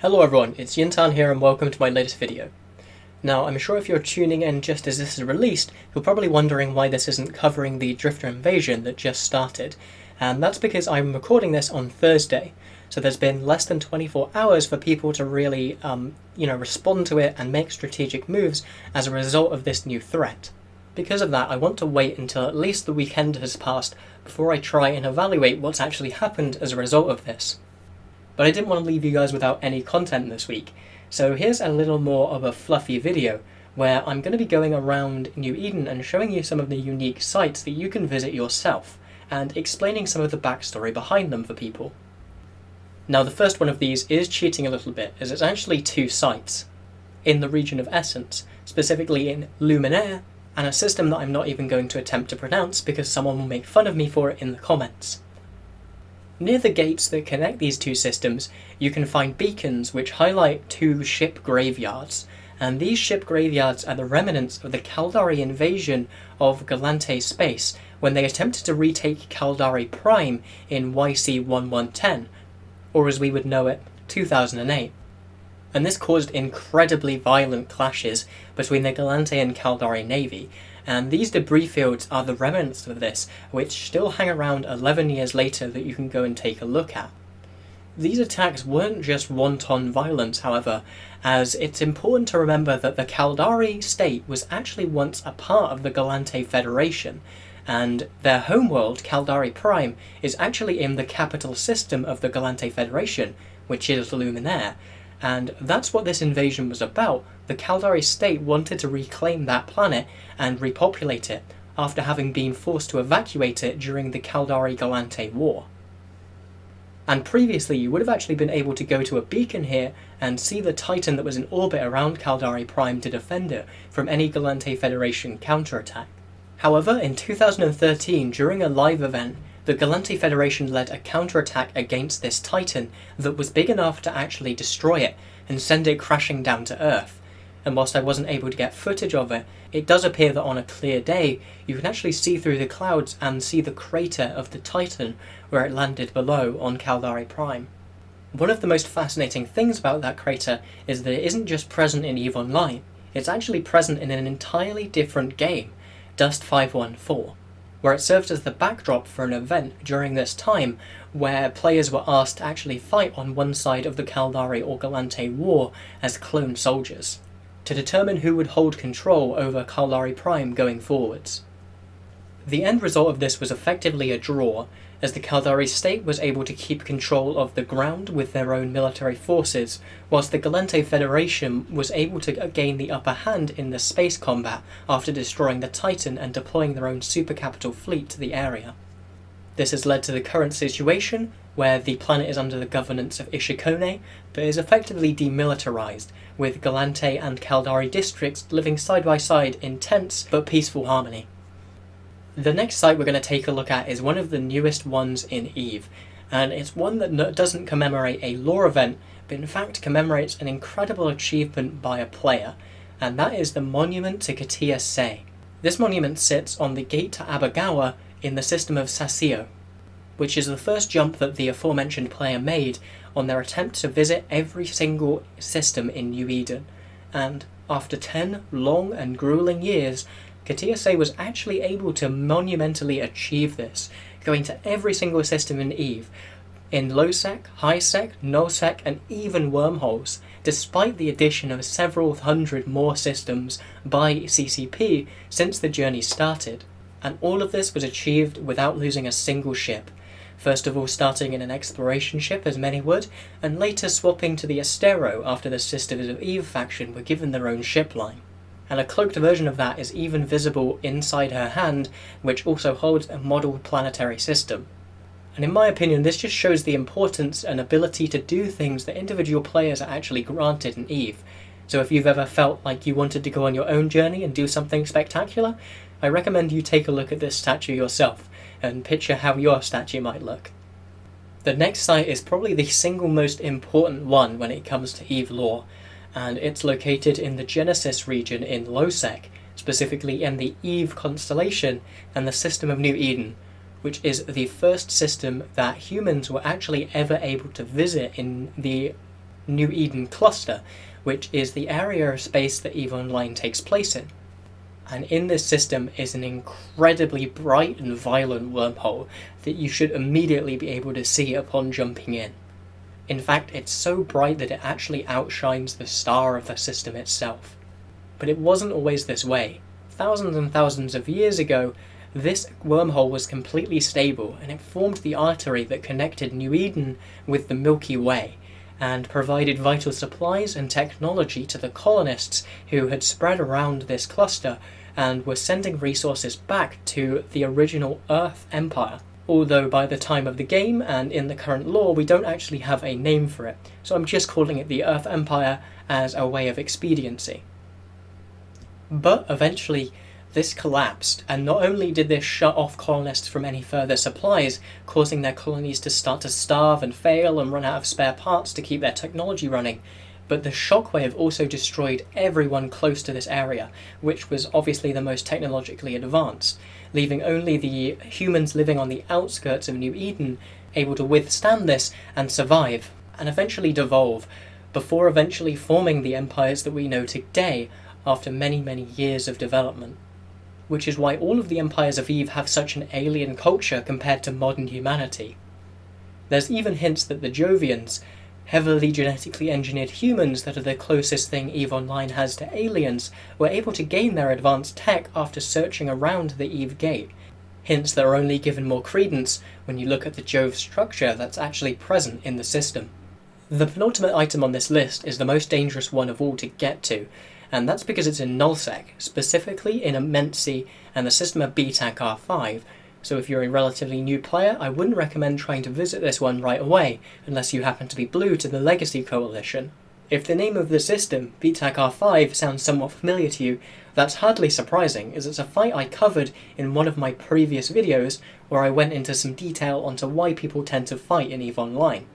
Hello everyone, it's Jin'taan here and welcome to my latest video. Now, I'm sure if you're tuning in just as this is released, you're probably wondering why this isn't covering the Drifter invasion that just started. And that's because I'm recording this on Thursday, so there's been less than 24 hours for people to really, respond to it and make strategic moves as a result of this new threat. Because of that, I want to wait until at least the weekend has passed before I try and evaluate what's actually happened as a result of this. But I didn't want to leave you guys without any content this week, so here's a little more of a fluffy video where I'm going to be going around New Eden and showing you some of the unique sites that you can visit yourself, and explaining some of the backstory behind them for people. Now, the first one of these is cheating a little bit, as it's actually two sites in the region of Essence, specifically in Luminaire, and a system that I'm not even going to attempt to pronounce because someone will make fun of me for it in the comments. Near the gates that connect these two systems, you can find beacons which highlight two ship graveyards, and these ship graveyards are the remnants of the Caldari invasion of Gallante space when they attempted to retake Caldari Prime in YC-1110, or as we would know it, 2008. And this caused incredibly violent clashes between the Gallante and Caldari Navy, and these debris fields are the remnants of this, which still hang around 11 years later that you can go and take a look at. These attacks weren't just wanton violence, however, as it's important to remember that the Caldari state was actually once a part of the Gallante Federation, and their homeworld, Caldari Prime, is actually in the capital system of the Gallante Federation, which is Luminaire. And that's what this invasion was about. The Caldari state wanted to reclaim that planet and repopulate it, after having been forced to evacuate it during the Caldari Gallante War. And previously you would have actually been able to go to a beacon here and see the Titan that was in orbit around Caldari Prime to defend it from any Gallante Federation counterattack. However, in 2013, during a live event, the Gallante Federation led a counterattack against this Titan that was big enough to actually destroy it and send it crashing down to Earth. And whilst I wasn't able to get footage of it, it does appear that on a clear day you can actually see through the clouds and see the crater of the Titan where it landed below on Caldari Prime. One of the most fascinating things about that crater is that it isn't just present in EVE Online, it's actually present in an entirely different game, Dust 514. Where it served as the backdrop for an event during this time where players were asked to actually fight on one side of the Caldari or Gallante War as clone soldiers, to determine who would hold control over Caldari Prime going forwards. The end result of this was effectively a draw, as the Caldari state was able to keep control of the ground with their own military forces, whilst the Gallante Federation was able to gain the upper hand in the space combat after destroying the Titan and deploying their own supercapital fleet to the area. This has led to the current situation, where the planet is under the governance of Ishikone, but is effectively demilitarized, with Gallante and Caldari districts living side by side in tense but peaceful harmony. The next site we're going to take a look at is one of the newest ones in EVE, and it's one that doesn't commemorate a lore event, but in fact commemorates an incredible achievement by a player, and that is the monument to courteous. This monument sits on the gate to Abagawa in the system of Sasio, which is the first jump that the aforementioned player made on their attempt to visit every single system in New Eden, and after 10 long and grueling years, courteous was actually able to monumentally achieve this, going to every single system in EVE, in low-sec, high-sec, no-sec, and even wormholes, despite the addition of several hundred more systems by CCP since the journey started. And all of this was achieved without losing a single ship, first of all starting in an exploration ship as many would, and later swapping to the Astero after the Sisters of Eve faction were given their own ship line. And a cloaked version of that is even visible inside her hand, which also holds a model planetary system. And in my opinion, this just shows the importance and ability to do things that individual players are actually granted in EVE. So if you've ever felt like you wanted to go on your own journey and do something spectacular, I recommend you take a look at this statue yourself, and picture how your statue might look. The next site is probably the single most important one when it comes to EVE lore, and it's located in the Genesis region in Losec, specifically in the Eve constellation and the system of New Eden, which is the first system that humans were actually ever able to visit in the New Eden cluster, which is the area of space that EVE Online takes place in. And in this system is an incredibly bright and violent wormhole that you should immediately be able to see upon jumping in. In fact, it's so bright that it actually outshines the star of the system itself. But it wasn't always this way. Thousands and thousands of years ago, this wormhole was completely stable, and it formed the artery that connected New Eden with the Milky Way, and provided vital supplies and technology to the colonists who had spread around this cluster and were sending resources back to the original Earth Empire. Although by the time of the game and in the current lore we don't actually have a name for it, so I'm just calling it the Earth Empire as a way of expediency. But eventually this collapsed, and not only did this shut off colonists from any further supplies, causing their colonies to start to starve and fail and run out of spare parts to keep their technology running, but the shockwave also destroyed everyone close to this area, which was obviously the most technologically advanced, leaving only the humans living on the outskirts of New Eden able to withstand this and survive, and eventually devolve, before eventually forming the empires that we know today after many, many years of development. Which is why all of the empires of EVE have such an alien culture compared to modern humanity. There's even hints that the Jovians, heavily genetically engineered humans that are the closest thing EVE Online has to aliens, were able to gain their advanced tech after searching around the EVE gate. Hints that are only given more credence when you look at the Jove structure that's actually present in the system. The penultimate item on this list is the most dangerous one of all to get to, and that's because it's in nullsec, specifically in Immensity and the system of BTAC R5, so if you're a relatively new player, I wouldn't recommend trying to visit this one right away, unless you happen to be blue to the Legacy Coalition. If the name of the system, BTAC R5, sounds somewhat familiar to you, that's hardly surprising, as it's a fight I covered in one of my previous videos, where I went into some detail onto why people tend to fight in EVE Online.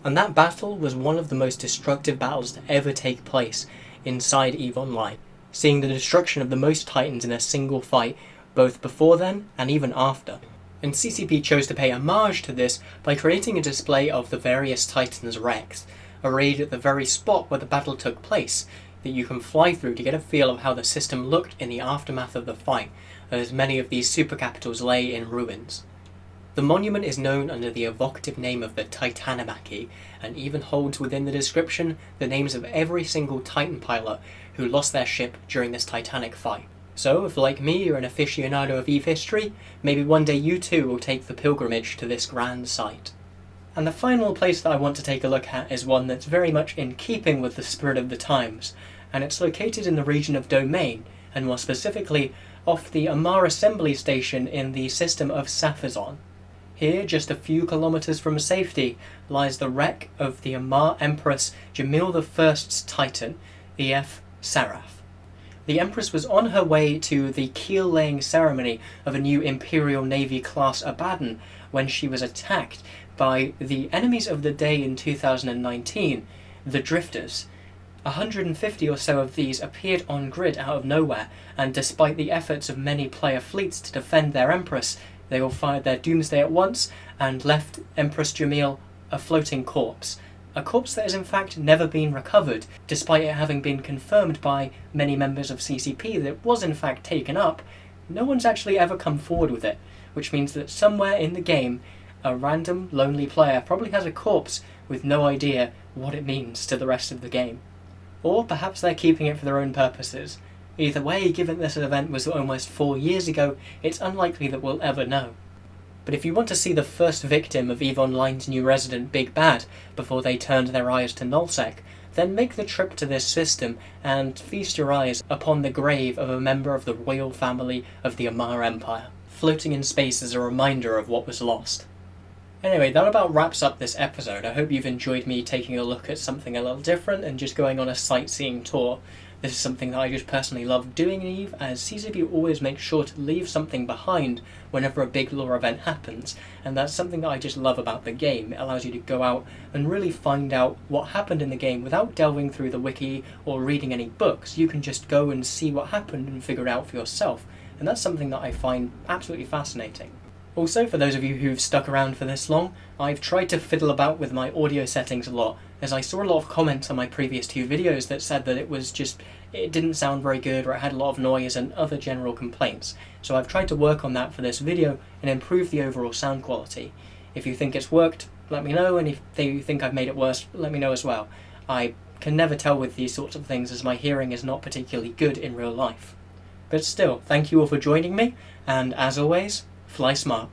And that battle was one of the most destructive battles to ever take place inside EVE Online, seeing the destruction of the most Titans in a single fight, both before then and even after. And CCP chose to pay homage to this by creating a display of the various Titans' wrecks, arrayed at the very spot where the battle took place, that you can fly through to get a feel of how the system looked in the aftermath of the fight, as many of these supercapitals lay in ruins. The monument is known under the evocative name of the Titanomachy, and even holds within the description the names of every single Titan pilot who lost their ship during this titanic fight. So, if like me you're an aficionado of EVE history, maybe one day you too will take the pilgrimage to this grand site. And the final place that I want to take a look at is one that's very much in keeping with the spirit of the times, and it's located in the region of Domain, and more specifically off the Amar assembly station in the system of Safazon. Here, just a few kilometers from safety, lies the wreck of the Amar Empress Jamil I's Titan, EF Saraf. The Empress was on her way to the keel-laying ceremony of a new Imperial Navy class Abaddon when she was attacked by the enemies of the day in 2019, the Drifters. 150 or so of these appeared on grid out of nowhere, and despite the efforts of many player fleets to defend their Empress, they all fired their doomsday at once and left Empress Jamil a floating corpse. A corpse that has in fact never been recovered, despite it having been confirmed by many members of CCP that it was in fact taken up. No one's actually ever come forward with it, which means that somewhere in the game, a random, lonely player probably has a corpse with no idea what it means to the rest of the game. Or perhaps they're keeping it for their own purposes. Either way, given this event was almost 4 years ago, it's unlikely that we'll ever know. But if you want to see the first victim of EVE Online's new resident Big Bad before they turned their eyes to nullsec, then make the trip to this system and feast your eyes upon the grave of a member of the royal family of the Amar Empire, floating in space as a reminder of what was lost. Anyway, that about wraps up this episode. I hope you've enjoyed me taking a look at something a little different and just going on a sightseeing tour. This is something that I just personally love doing in EVE, as CCP always makes sure to leave something behind whenever a big lore event happens, and that's something that I just love about the game. It allows you to go out and really find out what happened in the game without delving through the wiki or reading any books. You can just go and see what happened and figure it out for yourself, and that's something that I find absolutely fascinating. Also, for those of you who've stuck around for this long, I've tried to fiddle about with my audio settings a lot, as I saw a lot of comments on my previous 2 videos that said that it didn't sound very good, or it had a lot of noise and other general complaints. So I've tried to work on that for this video and improve the overall sound quality. If you think it's worked, let me know, and if you think I've made it worse, let me know as well. I can never tell with these sorts of things, as my hearing is not particularly good in real life. But still, thank you all for joining me, and as always, fly smart.